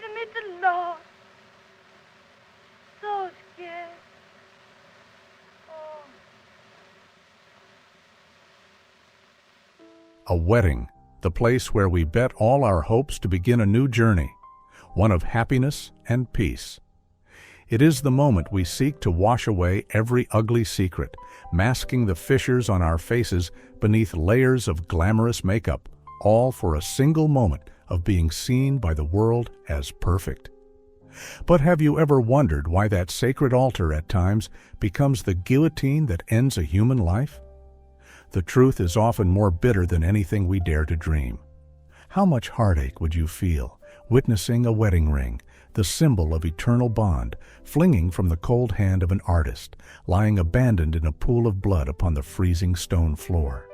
to meet the Lord. So scared. Oh. A wedding, the place where we bet all our hopes to begin a new journey, one of happiness and peace. It is the moment we seek to wash away every ugly secret, masking the fissures on our faces beneath layers of glamorous makeup, all for a single moment of being seen by the world as perfect. But have you ever wondered why that sacred altar at times becomes the guillotine that ends a human life? The truth is often more bitter than anything we dare to dream. How much heartache would you feel witnessing a wedding ring, the symbol of eternal bond, flinging from the cold hand of an artist, lying abandoned in a pool of blood upon the freezing stone floor?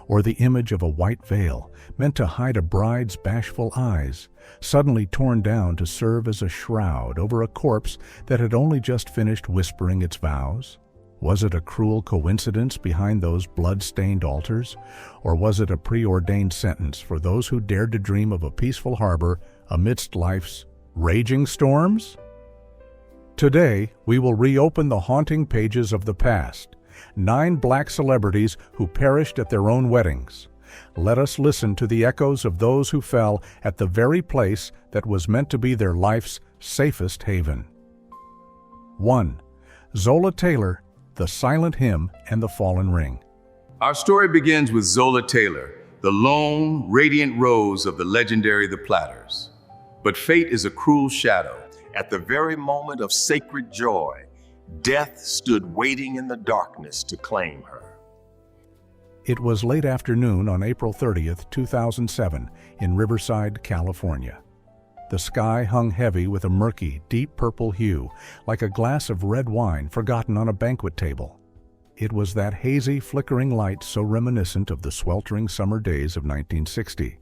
Or the image of a white veil, meant to hide a bride's bashful eyes, suddenly torn down to serve as a shroud over a corpse that had only just finished whispering its vows? Was it a cruel coincidence behind those blood-stained altars? Or was it a preordained sentence for those who dared to dream of a peaceful harbor amidst life's raging storms? Today, we will reopen the haunting pages of the past. 9 black celebrities who perished at their own weddings. Let us listen to the echoes of those who fell at the very place that was meant to be their life's safest haven. 1. Zola Taylor, The Silent Hymn and the Fallen Ring. Our story begins with Zola Taylor, the lone, radiant rose of the legendary The Platters. But fate is a cruel shadow. At the very moment of sacred joy, death stood waiting in the darkness to claim her. It was late afternoon on April 30th, 2007, in Riverside, California. The sky hung heavy with a murky, deep purple hue, like a glass of red wine forgotten on a banquet table. It was that hazy, flickering light so reminiscent of the sweltering summer days of 1960.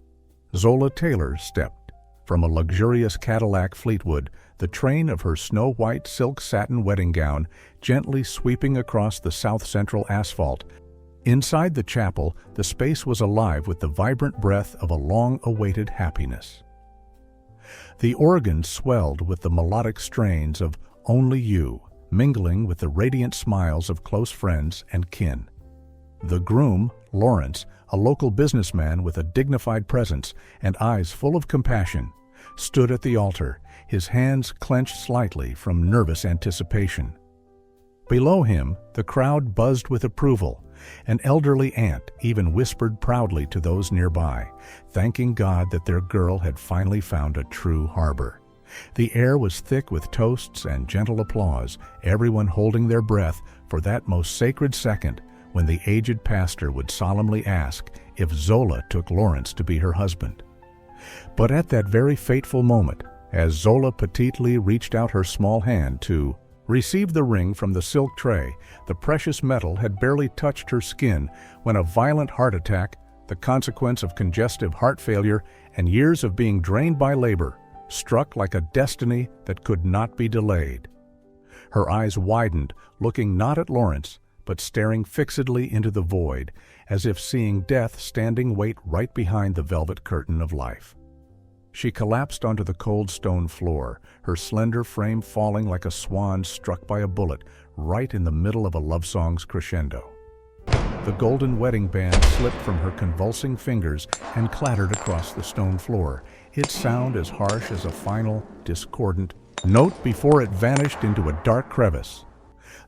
Zola Taylor stepped from a luxurious Cadillac Fleetwood, the train of her snow-white silk satin wedding gown gently sweeping across the south-central asphalt. Inside the chapel, the space was alive with the vibrant breath of a long-awaited happiness. The organ swelled with the melodic strains of Only You, mingling with the radiant smiles of close friends and kin. The groom, Lawrence, a local businessman with a dignified presence and eyes full of compassion, stood at the altar, his hands clenched slightly from nervous anticipation. Below him, the crowd buzzed with approval. An elderly aunt even whispered proudly to those nearby, thanking God that their girl had finally found a true harbor. The air was thick with toasts and gentle applause, everyone holding their breath for that most sacred second when the aged pastor would solemnly ask if Zola took Lawrence to be her husband. But at that very fateful moment, as Zola petitely reached out her small hand to receive the ring from the silk tray, the precious metal had barely touched her skin when a violent heart attack, the consequence of congestive heart failure and years of being drained by labor, struck like a destiny that could not be delayed. Her eyes widened, looking not at Lawrence, but staring fixedly into the void, as if seeing death standing wait right behind the velvet curtain of life. She collapsed onto the cold stone floor, her slender frame falling like a swan struck by a bullet, right in the middle of a love song's crescendo. The golden wedding band slipped from her convulsing fingers and clattered across the stone floor, its sound as harsh as a final, discordant note before it vanished into a dark crevice.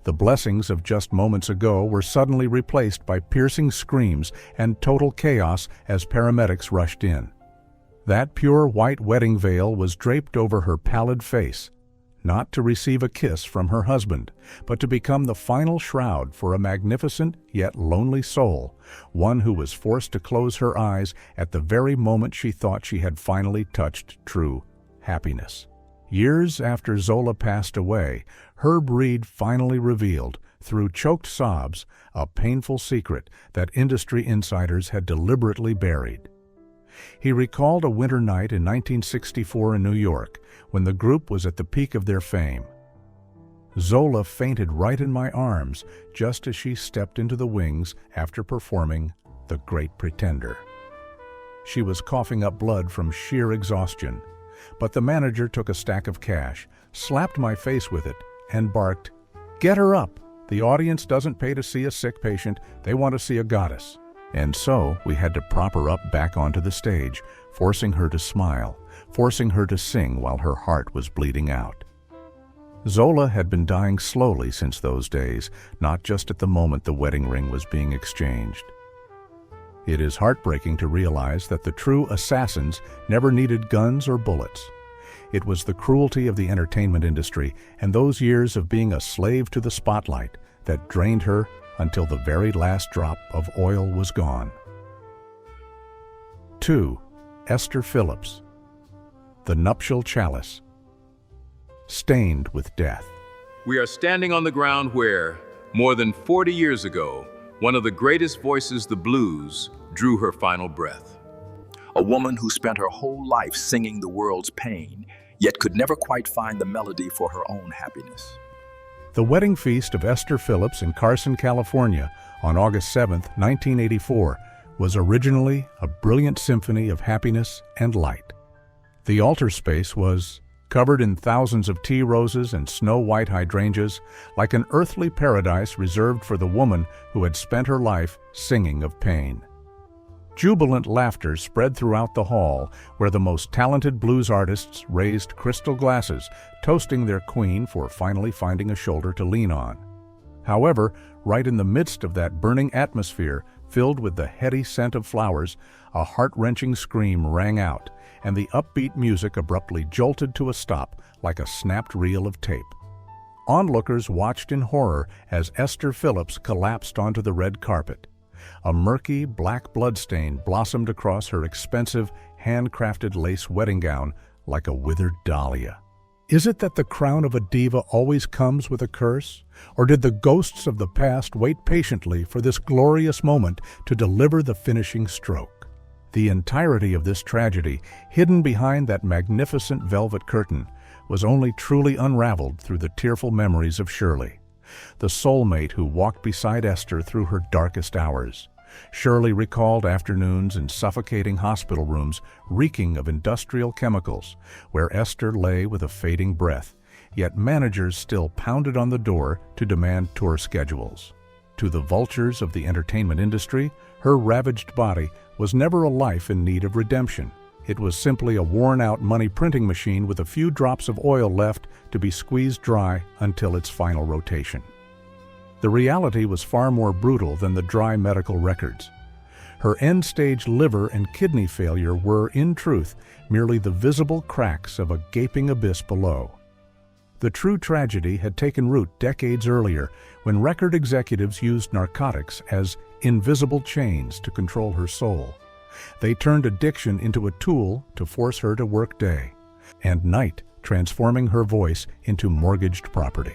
The blessings of just moments ago were suddenly replaced by piercing screams and total chaos as paramedics rushed in. That pure white wedding veil was draped over her pallid face, not to receive a kiss from her husband, but to become the final shroud for a magnificent yet lonely soul, one who was forced to close her eyes at the very moment she thought she had finally touched true happiness. Years after Zola passed away, Herb Reed finally revealed, through choked sobs, a painful secret that industry insiders had deliberately buried. He recalled a winter night in 1964 in New York, when the group was at the peak of their fame. Zola fainted right in my arms just as she stepped into the wings after performing The Great Pretender. She was coughing up blood from sheer exhaustion. But the manager took a stack of cash, slapped my face with it, and barked, "Get her up! The audience doesn't pay to see a sick patient, they want to see a goddess." And so we had to prop her up back onto the stage, forcing her to smile, forcing her to sing while her heart was bleeding out. Zola had been dying slowly since those days, not just at the moment the wedding ring was being exchanged. It is heartbreaking to realize that the true assassins never needed guns or bullets. It was the cruelty of the entertainment industry and those years of being a slave to the spotlight that drained her until the very last drop of oil was gone. 2. Esther Phillips. The Nuptial Chalice. Stained with death. We are standing on the ground where, more than 40 years ago, one of the greatest voices the blues drew her final breath. A woman who spent her whole life singing the world's pain, yet could never quite find the melody for her own happiness. The wedding feast of Esther Phillips in Carson, California, on August 7, 1984, was originally a brilliant symphony of happiness and light. The altar space was covered in thousands of tea roses and snow-white hydrangeas, like an earthly paradise reserved for the woman who had spent her life singing of pain. Jubilant laughter spread throughout the hall, where the most talented blues artists raised crystal glasses, toasting their queen for finally finding a shoulder to lean on. However, right in the midst of that burning atmosphere, filled with the heady scent of flowers, a heart-wrenching scream rang out, and the upbeat music abruptly jolted to a stop like a snapped reel of tape. Onlookers watched in horror as Esther Phillips collapsed onto the red carpet. A murky, black bloodstain blossomed across her expensive, handcrafted lace wedding gown like a withered dahlia. Is it that the crown of a diva always comes with a curse? Or did the ghosts of the past wait patiently for this glorious moment to deliver the finishing stroke? The entirety of this tragedy, hidden behind that magnificent velvet curtain, was only truly unraveled through the tearful memories of Shirley, the soulmate who walked beside Esther through her darkest hours. Shirley recalled afternoons in suffocating hospital rooms reeking of industrial chemicals, where Esther lay with a fading breath, yet managers still pounded on the door to demand tour schedules. To the vultures of the entertainment industry, her ravaged body was never a life in need of redemption. It was simply a worn-out money printing machine with a few drops of oil left to be squeezed dry until its final rotation. The reality was far more brutal than the dry medical records. Her end-stage liver and kidney failure were, in truth, merely the visible cracks of a gaping abyss below. The true tragedy had taken root decades earlier when record executives used narcotics as invisible chains to control her soul. They turned addiction into a tool to force her to work day and night, transforming her voice into mortgaged property.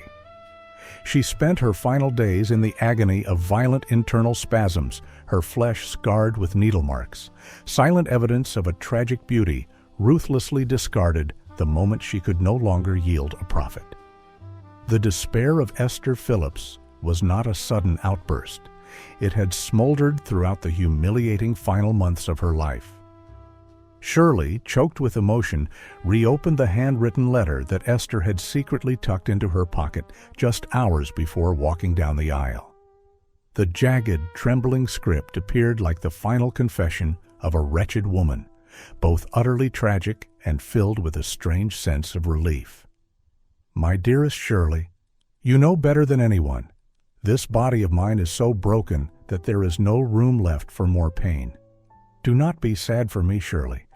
She spent her final days in the agony of violent internal spasms, her flesh scarred with needle marks, silent evidence of a tragic beauty ruthlessly discarded the moment she could no longer yield a profit. The despair of Esther Phillips was not a sudden outburst. It had smoldered throughout the humiliating final months of her life. Shirley, choked with emotion, reopened the handwritten letter that Esther had secretly tucked into her pocket just hours before walking down the aisle. The jagged, trembling script appeared like the final confession of a wretched woman, both utterly tragic and filled with a strange sense of relief. My dearest Shirley, you know better than anyone. This body of mine is so broken that there is no room left for more pain. Do not be sad for me, Shirley.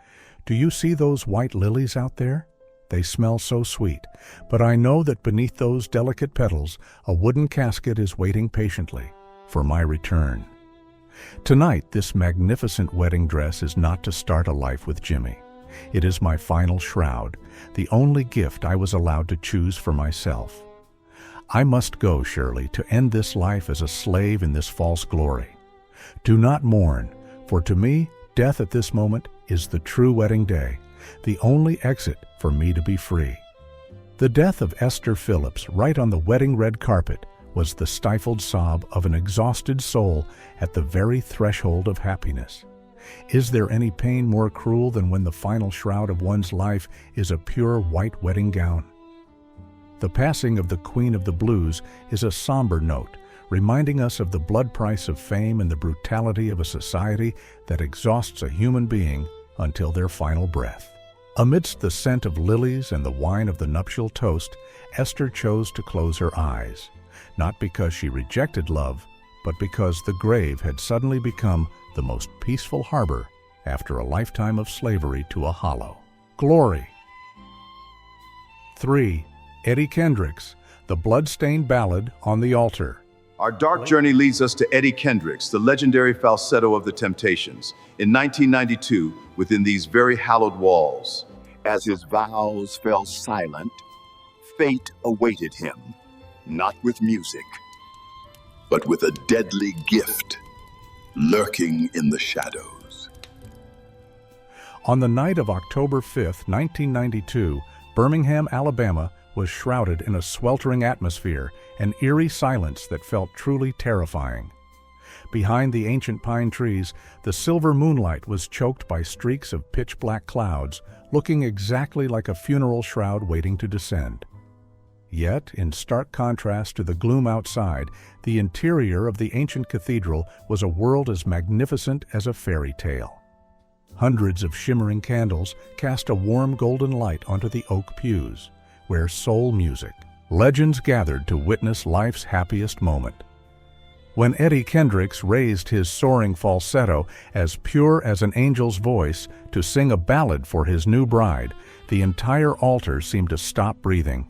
Do you see those white lilies out there? They smell so sweet, but I know that beneath those delicate petals, a wooden casket is waiting patiently for my return. Tonight, this magnificent wedding dress is not to start a life with Jimmy. It is my final shroud, the only gift I was allowed to choose for myself. I must go, Shirley, to end this life as a slave in this false glory. Do not mourn, for to me, death at this moment is the true wedding day, the only exit for me to be free. The death of Esther Phillips right on the wedding red carpet was the stifled sob of an exhausted soul at the very threshold of happiness. Is there any pain more cruel than when the final shroud of one's life is a pure white wedding gown? The passing of the Queen of the Blues is a somber note, reminding us of the blood price of fame and the brutality of a society that exhausts a human being until their final breath. Amidst the scent of lilies and the wine of the nuptial toast, Esther chose to close her eyes, not because she rejected love, but because the grave had suddenly become the most peaceful harbor after a lifetime of slavery to a hollow. Glory. 3. Eddie Kendricks, The Bloodstained Ballad on the Altar. Our dark journey leads us to Eddie Kendricks, the legendary falsetto of the Temptations, in 1992 within these very hallowed walls. As his vows fell silent, fate awaited him, not with music, but with a deadly gift lurking in the shadows. On the night of October 5, 1992, Birmingham, Alabama was shrouded in a sweltering atmosphere, an eerie silence that felt truly terrifying. Behind the ancient pine trees, the silver moonlight was choked by streaks of pitch-black clouds, looking exactly like a funeral shroud waiting to descend. Yet, in stark contrast to the gloom outside, the interior of the ancient cathedral was a world as magnificent as a fairy tale. Hundreds of shimmering candles cast a warm golden light onto the oak pews, where soul music, legends gathered to witness life's happiest moment. When Eddie Kendricks raised his soaring falsetto, as pure as an angel's voice, to sing a ballad for his new bride, the entire altar seemed to stop breathing.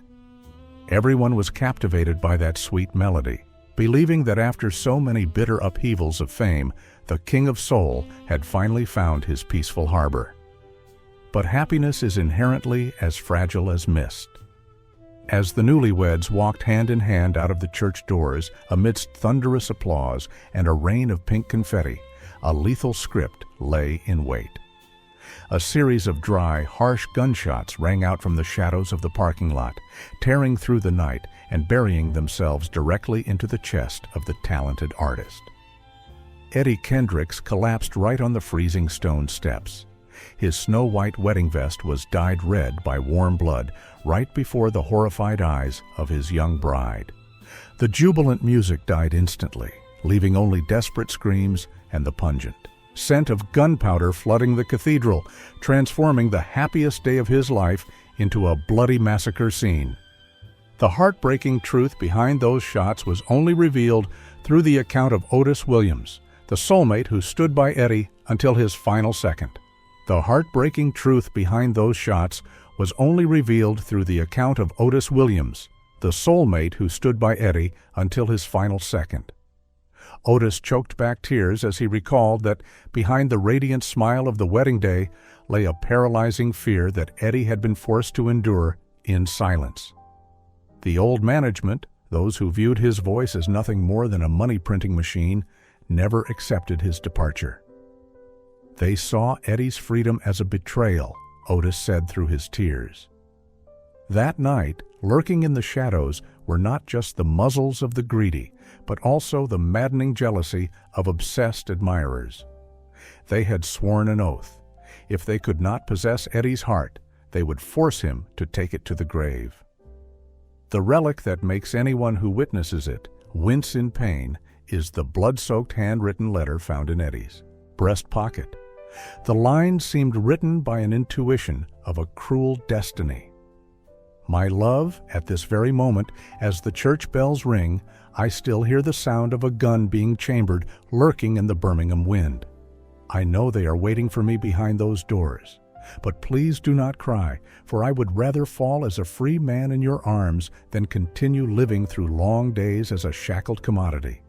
Everyone was captivated by that sweet melody, believing that after so many bitter upheavals of fame, the King of Soul had finally found his peaceful harbor. But happiness is inherently as fragile as mist. As the newlyweds walked hand in hand out of the church doors amidst thunderous applause and a rain of pink confetti, a lethal script lay in wait. A series of dry, harsh gunshots rang out from the shadows of the parking lot, tearing through the night and burying themselves directly into the chest of the talented artist. Eddie Kendricks collapsed right on the freezing stone steps. His snow-white wedding vest was dyed red by warm blood right before the horrified eyes of his young bride. The jubilant music died instantly, leaving only desperate screams and the pungent scent of gunpowder flooding the cathedral, transforming the happiest day of his life into a bloody massacre scene. The heartbreaking truth behind those shots was only revealed through the account of Otis Williams, the soulmate who stood by Eddie until his final second. The heartbreaking truth behind those shots was only revealed through the account of Otis Williams, the soulmate who stood by Eddie until his final second. Otis choked back tears as he recalled that behind the radiant smile of the wedding day lay a paralyzing fear that Eddie had been forced to endure in silence. The old management, those who viewed his voice as nothing more than a money-printing machine, never accepted his departure. They saw Eddie's freedom as a betrayal, Otis said through his tears. That night, lurking in the shadows were not just the muzzles of the greedy, but also the maddening jealousy of obsessed admirers. They had sworn an oath. If they could not possess Eddie's heart, they would force him to take it to the grave. The relic that makes anyone who witnesses it wince in pain is the blood-soaked handwritten letter found in Eddie's breast pocket. The lines seemed written by an intuition of a cruel destiny. My love, at this very moment, as the church bells ring, I still hear the sound of a gun being chambered, lurking in the Birmingham wind. I know they are waiting for me behind those doors. But please do not cry, for I would rather fall as a free man in your arms than continue living through long days as a shackled commodity.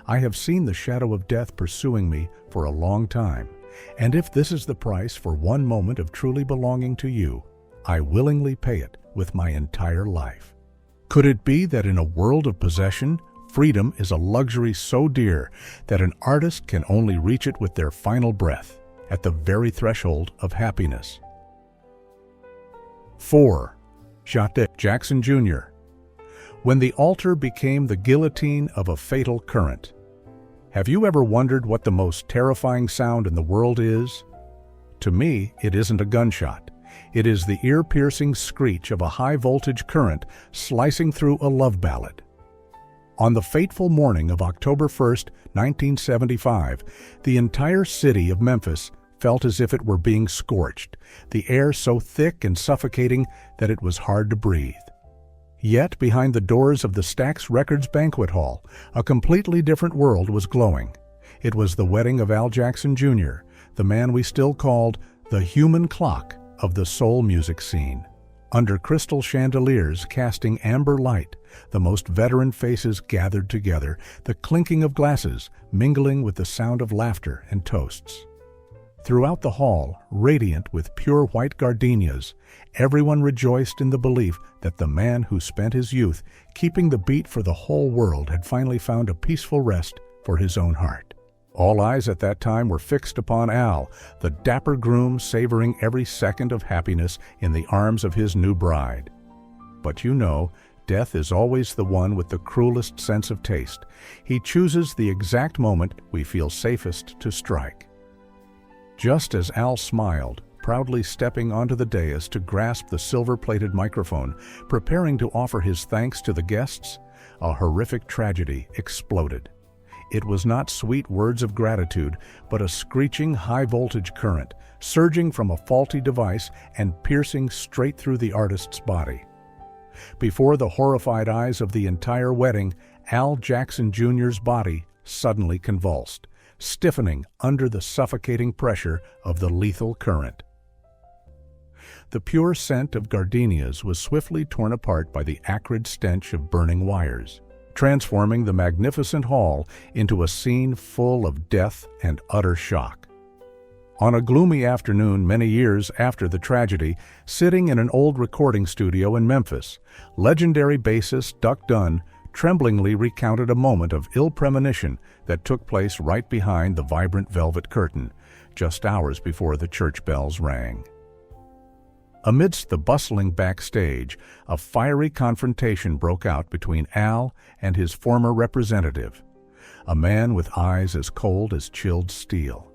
I have seen the shadow of death pursuing me for a long time, and if this is the price for one moment of truly belonging to you, I willingly pay it with my entire life. Could it be that in a world of possession, freedom is a luxury so dear that an artist can only reach it with their final breath, at the very threshold of happiness? 4. Jackson Jr. When the altar became the guillotine of a fatal current. Have you ever wondered what the most terrifying sound in the world is? To me, it isn't a gunshot. It is the ear-piercing screech of a high-voltage current slicing through a love ballad. On the fateful morning of October 1st, 1975, the entire city of Memphis felt as if it were being scorched, the air so thick and suffocating that it was hard to breathe. Yet, behind the doors of the Stax Records banquet hall, a completely different world was glowing. It was the wedding of Al Jackson Jr., the man we still called the human clock of the soul music scene. Under crystal chandeliers casting amber light, the most veteran faces gathered together, the clinking of glasses mingling with the sound of laughter and toasts. Throughout the hall, radiant with pure white gardenias, everyone rejoiced in the belief that the man who spent his youth keeping the beat for the whole world had finally found a peaceful rest for his own heart. All eyes at that time were fixed upon Al, the dapper groom savoring every second of happiness in the arms of his new bride. But you know, death is always the one with the cruelest sense of taste. He chooses the exact moment we feel safest to strike. Just as Al smiled, proudly stepping onto the dais to grasp the silver-plated microphone, preparing to offer his thanks to the guests, a horrific tragedy exploded. It was not sweet words of gratitude, but a screeching high-voltage current, surging from a faulty device and piercing straight through the artist's body. Before the horrified eyes of the entire wedding, Al Jackson Jr.'s body suddenly convulsed, stiffening under the suffocating pressure of the lethal current. The pure scent of gardenias was swiftly torn apart by the acrid stench of burning wires, transforming the magnificent hall into a scene full of death and utter shock. On a gloomy afternoon many years after the tragedy, sitting in an old recording studio in Memphis, legendary bassist Duck Dunn tremblingly recounted a moment of ill premonition that took place right behind the vibrant velvet curtain, just hours before the church bells rang. Amidst the bustling backstage, a fiery confrontation broke out between Al and his former representative, a man with eyes as cold as chilled steel.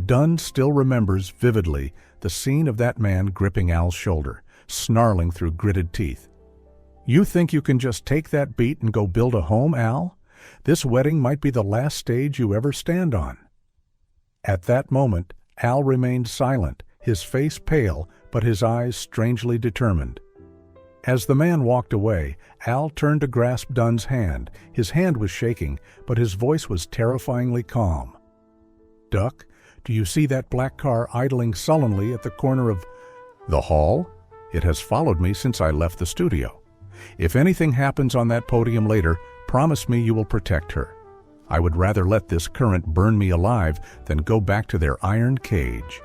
Dunn still remembers vividly the scene of that man gripping Al's shoulder, snarling through gritted teeth. "You think you can just take that beat and go build a home, Al? This wedding might be the last stage you ever stand on." At that moment, Al remained silent, his face pale, but his eyes strangely determined. As the man walked away, Al turned to grasp Dunn's hand. His hand was shaking, but his voice was terrifyingly calm. "Duck, do you see that black car idling sullenly at the corner of the hall? It has followed me since I left the studio. If anything happens on that podium later, promise me you will protect her. I would rather let this current burn me alive than go back to their iron cage."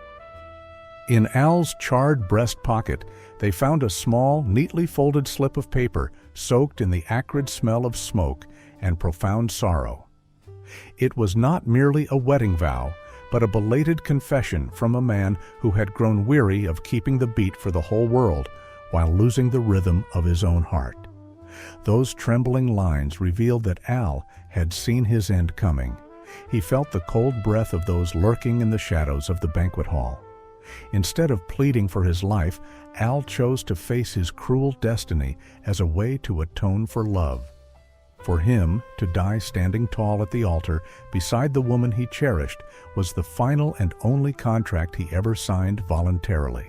In Al's charred breast pocket, they found a small, neatly folded slip of paper soaked in the acrid smell of smoke and profound sorrow. It was not merely a wedding vow, but a belated confession from a man who had grown weary of keeping the beat for the whole world while losing the rhythm of his own heart. Those trembling lines revealed that Al had seen his end coming. He felt the cold breath of those lurking in the shadows of the banquet hall. Instead of pleading for his life, Al chose to face his cruel destiny as a way to atone for love. For him, to die standing tall at the altar beside the woman he cherished was the final and only contract he ever signed voluntarily.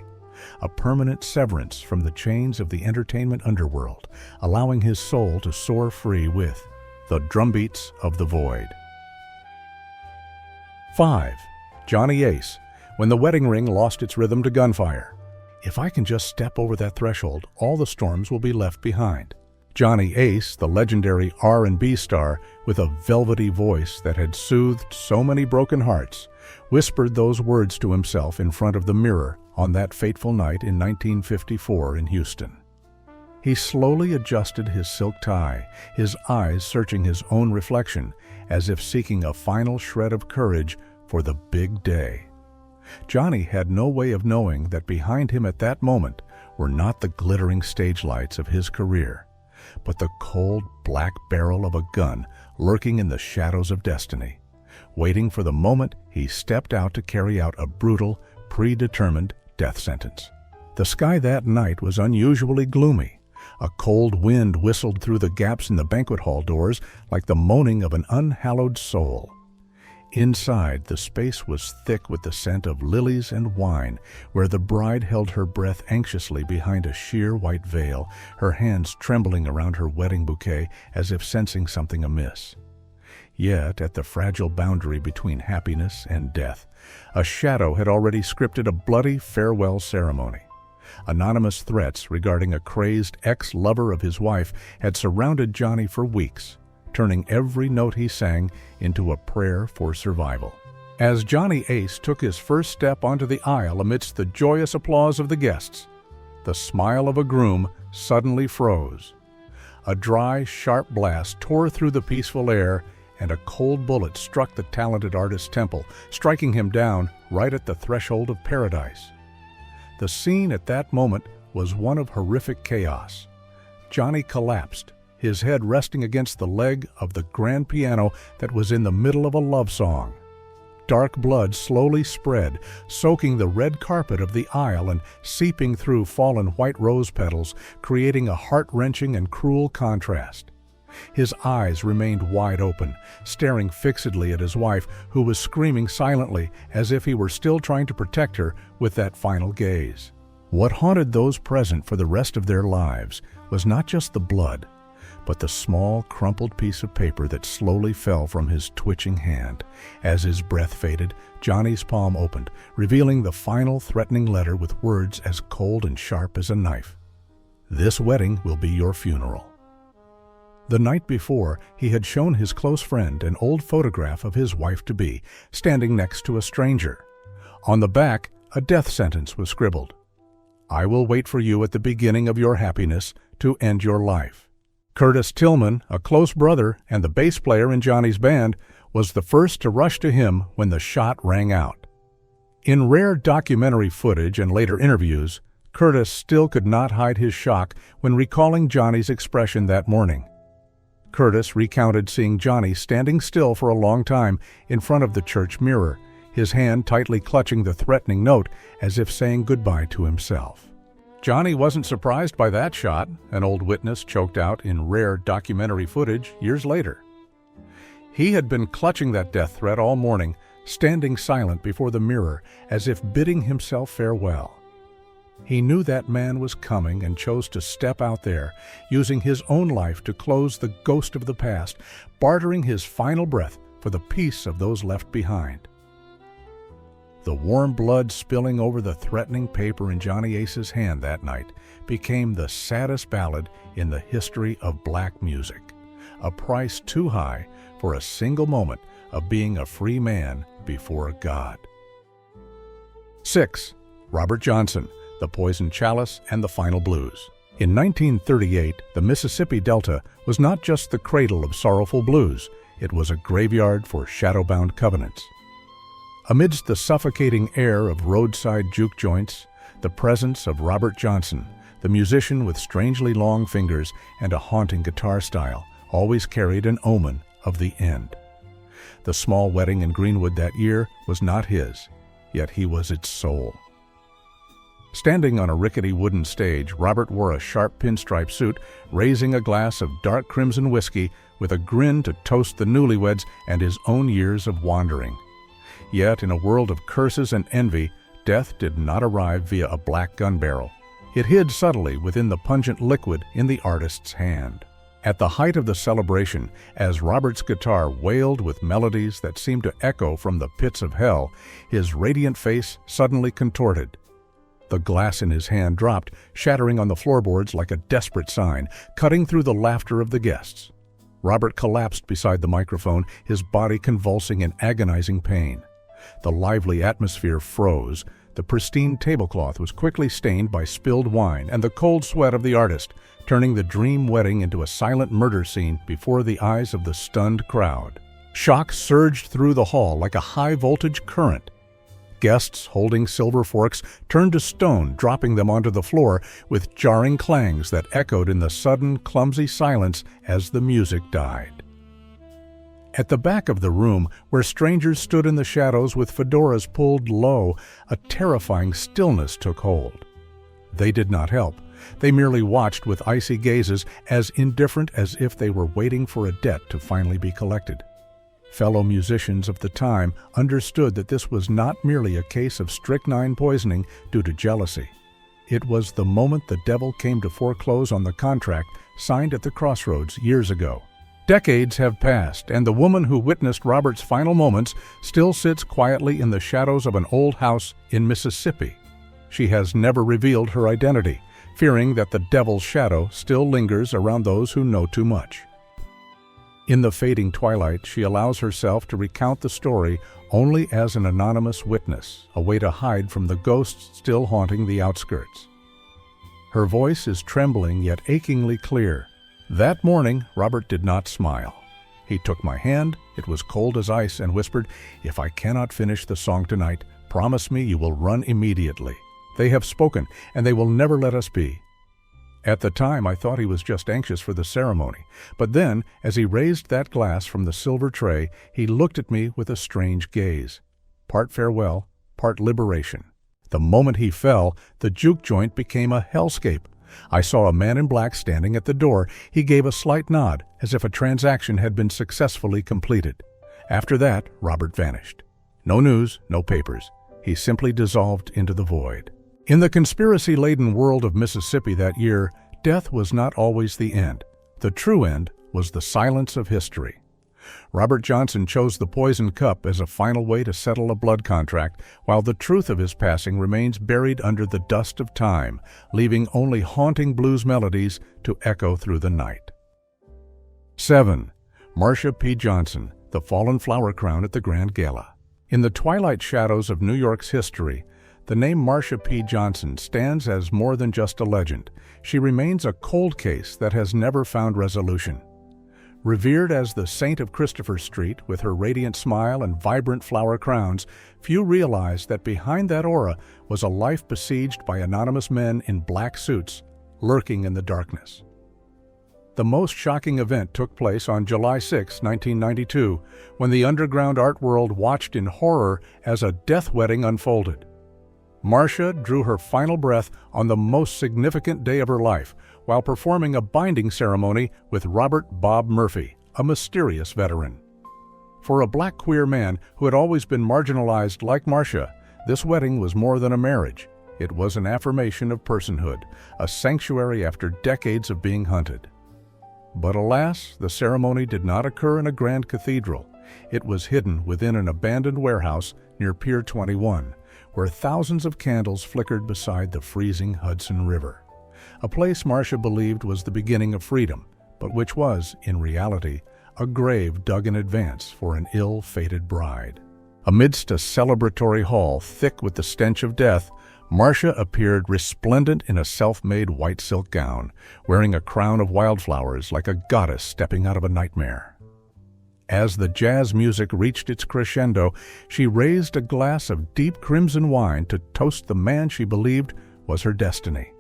A permanent severance from the chains of the entertainment underworld, allowing his soul to soar free with the drumbeats of the void. 5. Johnny Ace, when the wedding ring lost its rhythm to gunfire. "If I can just step over that threshold, all the storms will be left behind." Johnny Ace, the legendary R&B star with a velvety voice that had soothed so many broken hearts, whispered those words to himself in front of the mirror on that fateful night in 1954 in Houston. He slowly adjusted his silk tie, his eyes searching his own reflection, as if seeking a final shred of courage for the big day. Johnny had no way of knowing that behind him at that moment were not the glittering stage lights of his career, but the cold black barrel of a gun lurking in the shadows of destiny, waiting for the moment he stepped out to carry out a brutal, predetermined death sentence. The sky that night was unusually gloomy. A cold wind whistled through the gaps in the banquet hall doors like the moaning of an unhallowed soul. Inside, the space was thick with the scent of lilies and wine, where the bride held her breath anxiously behind a sheer white veil, her hands trembling around her wedding bouquet as if sensing something amiss. Yet, at the fragile boundary between happiness and death, a shadow had already scripted a bloody farewell ceremony. Anonymous threats regarding a crazed ex-lover of his wife had surrounded Johnny for weeks, turning every note he sang into a prayer for survival. As Johnny Ace took his first step onto the aisle amidst the joyous applause of the guests, the smile of a groom suddenly froze. A dry, sharp blast tore through the peaceful air, and a cold bullet struck the talented artist's temple, striking him down right at the threshold of paradise. The scene at that moment was one of horrific chaos. Johnny collapsed, his head resting against the leg of the grand piano that was in the middle of a love song. Dark blood slowly spread, soaking the red carpet of the aisle and seeping through fallen white rose petals, creating a heart-wrenching and cruel contrast. His eyes remained wide open, staring fixedly at his wife, who was screaming silently as if he were still trying to protect her with that final gaze. What haunted those present for the rest of their lives was not just the blood, but the small, crumpled piece of paper that slowly fell from his twitching hand. As his breath faded, Johnny's palm opened, revealing the final threatening letter with words as cold and sharp as a knife. "This wedding will be your funeral." The night before, he had shown his close friend an old photograph of his wife-to-be, standing next to a stranger. On the back, a death sentence was scribbled. "I will wait for you at the beginning of your happiness to end your life." Curtis Tillman, a close brother and the bass player in Johnny's band, was the first to rush to him when the shot rang out. In rare documentary footage and later interviews, Curtis still could not hide his shock when recalling Johnny's expression that morning. Curtis recounted seeing Johnny standing still for a long time in front of the church mirror, his hand tightly clutching the threatening note as if saying goodbye to himself. Johnny wasn't surprised by that shot, an old witness choked out in rare documentary footage years later. He had been clutching that death threat all morning, standing silent before the mirror as if bidding himself farewell. He knew that man was coming and chose to step out there, using his own life to close the ghost of the past, bartering his final breath for the peace of those left behind. The warm blood spilling over the threatening paper in Johnny Ace's hand that night became the saddest ballad in the history of black music, a price too high for a single moment of being a free man before God. 6. Robert Johnson, The Poison Chalice and the Final Blues. In 1938, the Mississippi Delta was not just the cradle of sorrowful blues, it was a graveyard for shadow-bound covenants. Amidst the suffocating air of roadside juke joints, the presence of Robert Johnson, the musician with strangely long fingers and a haunting guitar style, always carried an omen of the end. The small wedding in Greenwood that year was not his, yet he was its soul. Standing on a rickety wooden stage, Robert wore a sharp pinstripe suit, raising a glass of dark crimson whiskey with a grin to toast the newlyweds and his own years of wandering. Yet, in a world of curses and envy, death did not arrive via a black gun barrel. It hid subtly within the pungent liquid in the artist's hand. At the height of the celebration, as Robert's guitar wailed with melodies that seemed to echo from the pits of hell, his radiant face suddenly contorted. The glass in his hand dropped, shattering on the floorboards like a desperate sign, cutting through the laughter of the guests. Robert collapsed beside the microphone, his body convulsing in agonizing pain. The lively atmosphere froze. The pristine tablecloth was quickly stained by spilled wine and the cold sweat of the artist, turning the dream wedding into a silent murder scene before the eyes of the stunned crowd. Shock surged through the hall like a high-voltage current. Guests holding silver forks turned to stone, dropping them onto the floor with jarring clangs that echoed in the sudden, clumsy silence as the music died. At the back of the room, where strangers stood in the shadows with fedoras pulled low, a terrifying stillness took hold. They did not help. They merely watched with icy gazes, as indifferent as if they were waiting for a debt to finally be collected. Fellow musicians of the time understood that this was not merely a case of strychnine poisoning due to jealousy. It was the moment the devil came to foreclose on the contract signed at the crossroads years ago. Decades have passed, and the woman who witnessed Robert's final moments still sits quietly in the shadows of an old house in Mississippi. She has never revealed her identity, fearing that the devil's shadow still lingers around those who know too much. In the fading twilight, she allows herself to recount the story only as an anonymous witness, a way to hide from the ghosts still haunting the outskirts. Her voice is trembling yet achingly clear. That morning, Robert did not smile. He took my hand, it was cold as ice, and whispered, "If I cannot finish the song tonight, promise me you will run immediately. They have spoken, and they will never let us be." At the time, I thought he was just anxious for the ceremony, but then, as he raised that glass from the silver tray, he looked at me with a strange gaze. Part farewell, part liberation. The moment he fell, the juke joint became a hellscape. I saw a man in black standing at the door. He gave a slight nod, as if a transaction had been successfully completed. After that, Robert vanished. No news, no papers. He simply dissolved into the void. In the conspiracy-laden world of Mississippi that year, death was not always the end. The true end was the silence of history. Robert Johnson chose the poison cup as a final way to settle a blood contract, while the truth of his passing remains buried under the dust of time, leaving only haunting blues melodies to echo through the night. 7. Marsha P. Johnson, the fallen flower crown at the Grand Gala. In the twilight shadows of New York's history, the name Marsha P. Johnson stands as more than just a legend. She remains a cold case that has never found resolution. Revered as the saint of Christopher Street with her radiant smile and vibrant flower crowns, few realize that behind that aura was a life besieged by anonymous men in black suits, lurking in the darkness. The most shocking event took place on July 6, 1992, when the underground art world watched in horror as a death wedding unfolded. Marsha drew her final breath on the most significant day of her life while performing a binding ceremony with Robert Bob Murphy, a mysterious veteran. For a black queer man who had always been marginalized like Marsha, this wedding was more than a marriage. It was an affirmation of personhood, a sanctuary after decades of being hunted. But alas, the ceremony did not occur in a grand cathedral. It was hidden within an abandoned warehouse near Pier 21, where thousands of candles flickered beside the freezing Hudson River. A place Marsha believed was the beginning of freedom, but which was, in reality, a grave dug in advance for an ill-fated bride. Amidst a celebratory hall thick with the stench of death, Marsha appeared resplendent in a self-made white silk gown, wearing a crown of wildflowers like a goddess stepping out of a nightmare. As the jazz music reached its crescendo, she raised a glass of deep crimson wine to toast the man she believed was her destiny.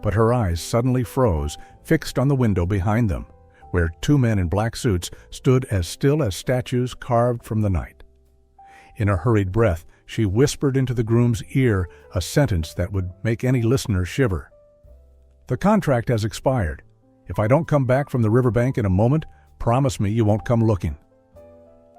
But her eyes suddenly froze, fixed on the window behind them, where two men in black suits stood as still as statues carved from the night. In a hurried breath, she whispered into the groom's ear a sentence that would make any listener shiver. "The contract has expired. If I don't come back from the riverbank in a moment, promise me you won't come looking."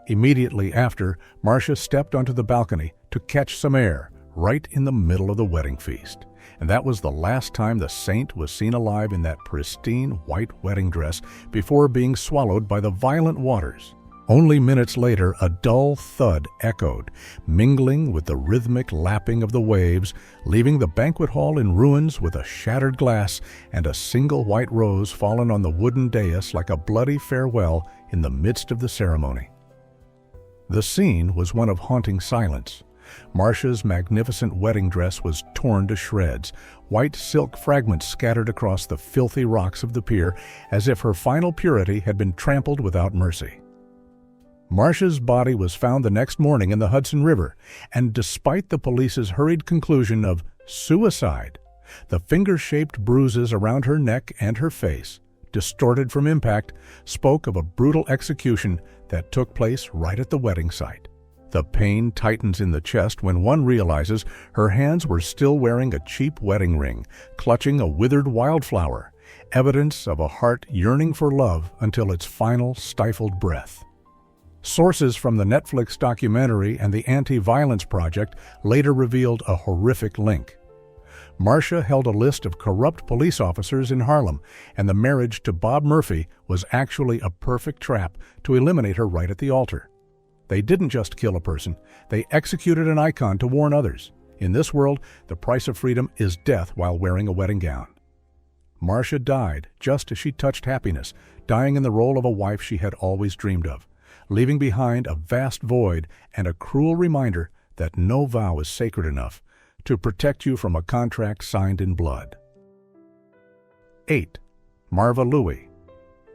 Immediately after, Marsha stepped onto the balcony to catch some air, right in the middle of the wedding feast. And that was the last time the saint was seen alive in that pristine white wedding dress before being swallowed by the violent waters. Only minutes later, a dull thud echoed, mingling with the rhythmic lapping of the waves, leaving the banquet hall in ruins with a shattered glass and a single white rose fallen on the wooden dais like a bloody farewell in the midst of the ceremony. The scene was one of haunting silence. Marsha's magnificent wedding dress was torn to shreds, white silk fragments scattered across the filthy rocks of the pier as if her final purity had been trampled without mercy. Marsha's body was found the next morning in the Hudson River, and despite the police's hurried conclusion of suicide, the finger-shaped bruises around her neck and her face distorted from impact, spoke of a brutal execution that took place right at the wedding site. The pain tightens in the chest when one realizes her hands were still wearing a cheap wedding ring, clutching a withered wildflower, evidence of a heart yearning for love until its final stifled breath. Sources from the Netflix documentary and the Anti-Violence Project later revealed a horrific link. Marsha held a list of corrupt police officers in Harlem, and the marriage to Bob Murphy was actually a perfect trap to eliminate her right at the altar. They didn't just kill a person, they executed an icon to warn others. In this world, the price of freedom is death while wearing a wedding gown. Marsha died just as she touched happiness, dying in the role of a wife she had always dreamed of, leaving behind a vast void and a cruel reminder that no vow is sacred enough to protect you from a contract signed in blood. 8. Marva Louie.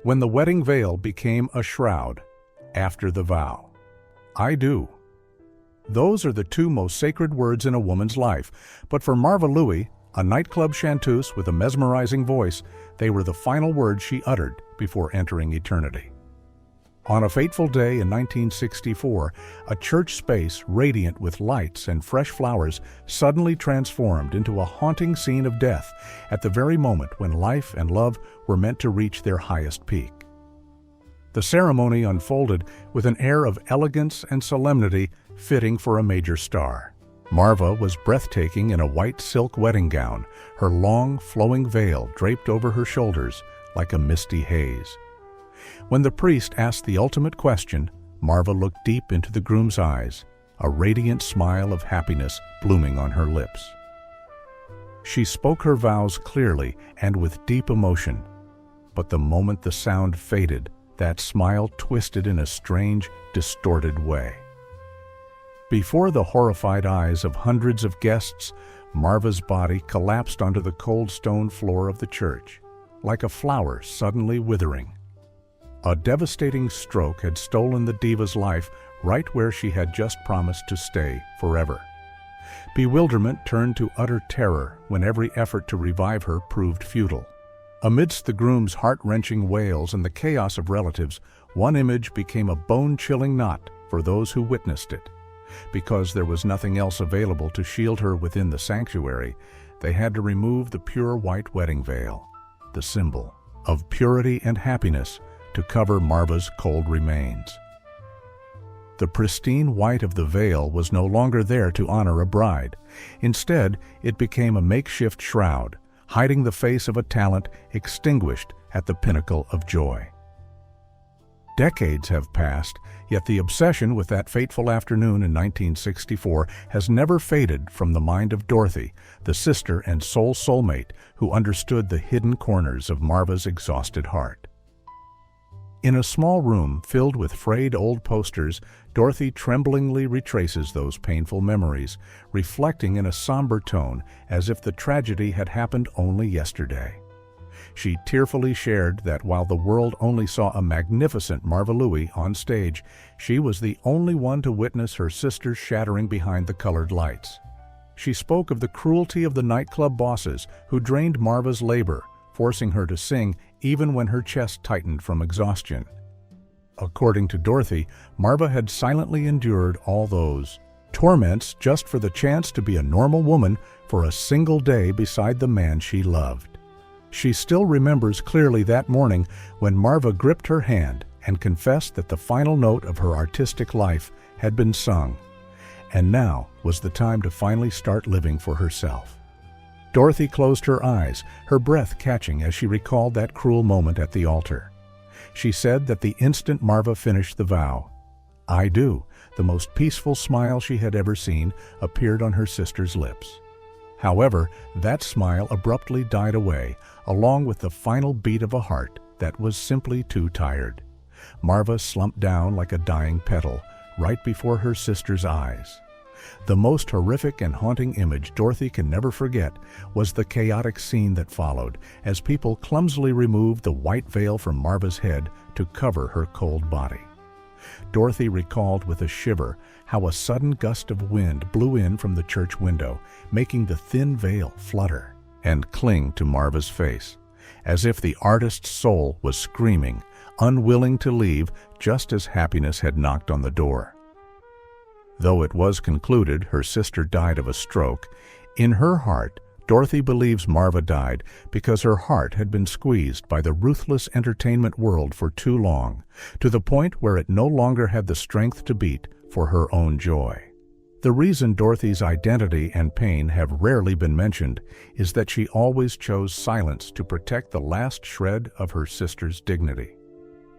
When the wedding veil became a shroud after the vow. I do. Those are the two most sacred words in a woman's life, but for Marva Louie, a nightclub chanteuse with a mesmerizing voice, they were the final words she uttered before entering eternity. On a fateful day in 1964, a church space radiant with lights and fresh flowers suddenly transformed into a haunting scene of death at the very moment when life and love were meant to reach their highest peak. The ceremony unfolded with an air of elegance and solemnity fitting for a major star. Marva was breathtaking in a white silk wedding gown, her long, flowing veil draped over her shoulders like a misty haze. When the priest asked the ultimate question, Marva looked deep into the groom's eyes, a radiant smile of happiness blooming on her lips. She spoke her vows clearly and with deep emotion, but the moment the sound faded, that smile twisted in a strange, distorted way. Before the horrified eyes of hundreds of guests, Marva's body collapsed onto the cold stone floor of the church, like a flower suddenly withering. A devastating stroke had stolen the diva's life right where she had just promised to stay forever. Bewilderment turned to utter terror when every effort to revive her proved futile. Amidst the groom's heart-wrenching wails and the chaos of relatives, one image became a bone-chilling knot for those who witnessed it. Because there was nothing else available to shield her within the sanctuary, they had to remove the pure white wedding veil, the symbol of purity and happiness, to cover Marva's cold remains. The pristine white of the veil was no longer there to honor a bride. Instead, it became a makeshift shroud, hiding the face of a talent extinguished at the pinnacle of joy. Decades have passed, yet the obsession with that fateful afternoon in 1964 has never faded from the mind of Dorothy, the sister and soulmate who understood the hidden corners of Marva's exhausted heart. In a small room filled with frayed old posters, Dorothy tremblingly retraces those painful memories, reflecting in a somber tone as if the tragedy had happened only yesterday. She tearfully shared that while the world only saw a magnificent Marva Louie on stage, she was the only one to witness her sister's shattering behind the colored lights. She spoke of the cruelty of the nightclub bosses who drained Marva's labor, forcing her to sing even when her chest tightened from exhaustion. According to Dorothy, Marva had silently endured all those torments just for the chance to be a normal woman for a single day beside the man she loved. She still remembers clearly that morning when Marva gripped her hand and confessed that the final note of her artistic life had been sung, and now was the time to finally start living for herself. Dorothy closed her eyes, her breath catching as she recalled that cruel moment at the altar. She said that the instant Marva finished the vow, "I do," the most peaceful smile she had ever seen appeared on her sister's lips. However, that smile abruptly died away, along with the final beat of a heart that was simply too tired. Marva slumped down like a dying petal, right before her sister's eyes. The most horrific and haunting image Dorothy can never forget was the chaotic scene that followed, as people clumsily removed the white veil from Marva's head to cover her cold body. Dorothy recalled with a shiver how a sudden gust of wind blew in from the church window, making the thin veil flutter and cling to Marva's face. as if the artist's soul was screaming, unwilling to leave just as happiness had knocked on the door. Though it was concluded her sister died of a stroke, in her heart, Dorothy believes Marva died because her heart had been squeezed by the ruthless entertainment world for too long, to the point where it no longer had the strength to beat for her own joy. The reason Dorothy's identity and pain have rarely been mentioned is that she always chose silence to protect the last shred of her sister's dignity.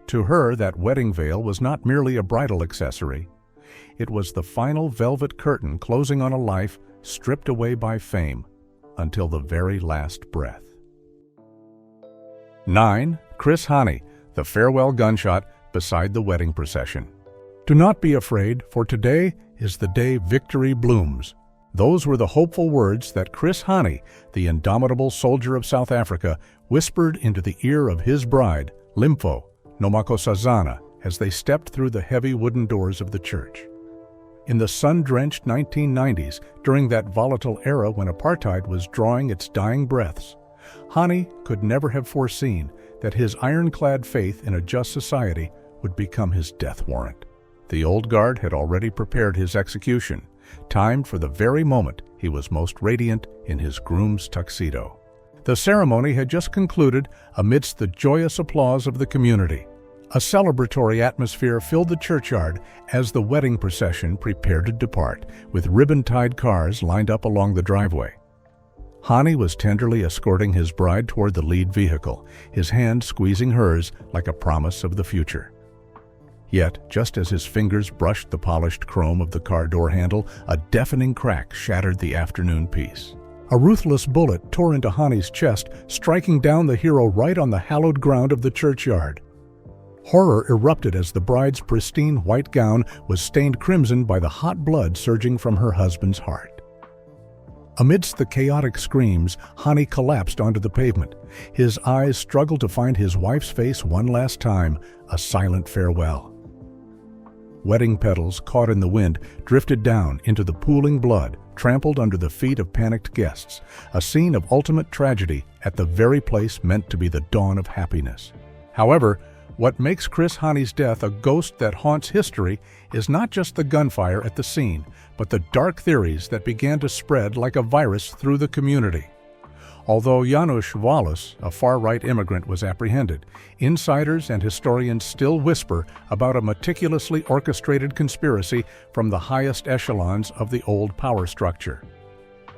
To her, that wedding veil was not merely a bridal accessory. It was the final velvet curtain closing on a life stripped away by fame until the very last breath. 9. Chris Hani, the farewell gunshot beside the wedding procession. Do not be afraid, for today is the day victory blooms. Those were the hopeful words that Chris Hani, the indomitable soldier of South Africa, whispered into the ear of his bride, Limfo Nomakosazana, as they stepped through the heavy wooden doors of the church. In the sun-drenched 1990s, during that volatile era when apartheid was drawing its dying breaths, Hani could never have foreseen that his ironclad faith in a just society would become his death warrant. The old guard had already prepared his execution, timed for the very moment he was most radiant in his groom's tuxedo. The ceremony had just concluded amidst the joyous applause of the community. A celebratory atmosphere filled the churchyard as the wedding procession prepared to depart, with ribbon-tied cars lined up along the driveway. Hani was tenderly escorting his bride toward the lead vehicle, his hand squeezing hers like a promise of the future. Yet, just as his fingers brushed the polished chrome of the car door handle, a deafening crack shattered the afternoon peace. A ruthless bullet tore into Hani's chest, striking down the hero right on the hallowed ground of the churchyard. Horror erupted as the bride's pristine white gown was stained crimson by the hot blood surging from her husband's heart. Amidst the chaotic screams, Hani collapsed onto the pavement. His eyes struggled to find his wife's face one last time, a silent farewell. Wedding petals, caught in the wind, drifted down into the pooling blood, trampled under the feet of panicked guests, a scene of ultimate tragedy at the very place meant to be the dawn of happiness. However, what makes Chris Hani's death a ghost that haunts history is not just the gunfire at the scene, but the dark theories that began to spread like a virus through the community. Although Janusz Wallace, a far-right immigrant, was apprehended, insiders and historians still whisper about a meticulously orchestrated conspiracy from the highest echelons of the old power structure.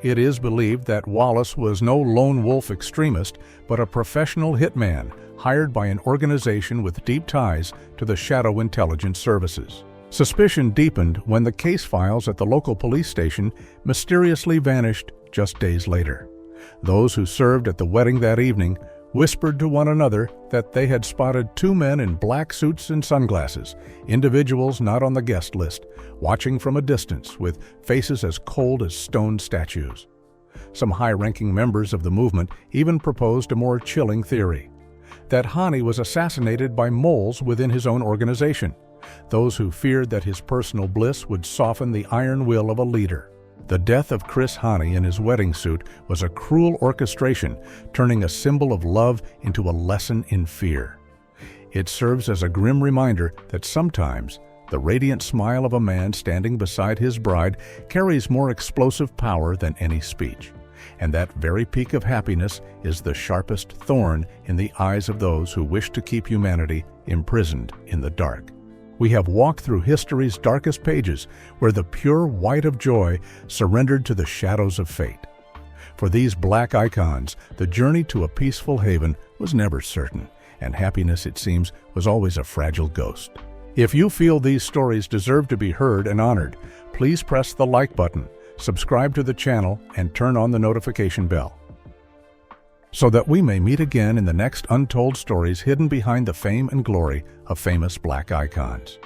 It is believed that Wallace was no lone wolf extremist, but a professional hitman hired by an organization with deep ties to the Shadow Intelligence Services. Suspicion deepened when the case files at the local police station mysteriously vanished just days later. Those who served at the wedding that evening whispered to one another that they had spotted two men in black suits and sunglasses, individuals not on the guest list, watching from a distance with faces as cold as stone statues. Some high-ranking members of the movement even proposed a more chilling theory: that Hani was assassinated by moles within his own organization, those who feared that his personal bliss would soften the iron will of a leader. The death of Chris Hani in his wedding suit was a cruel orchestration, turning a symbol of love into a lesson in fear. It serves as a grim reminder that sometimes the radiant smile of a man standing beside his bride carries more explosive power than any speech. And that very peak of happiness is the sharpest thorn in the eyes of those who wish to keep humanity imprisoned in the dark. We have walked through history's darkest pages where the pure white of joy surrendered to the shadows of fate. For these black icons, the journey to a peaceful haven was never certain, and happiness, it seems, was always a fragile ghost. If you feel these stories deserve to be heard and honored, please press the like button, subscribe to the channel, and turn on the notification bell, so that we may meet again in the next untold stories hidden behind the fame and glory of famous black icons.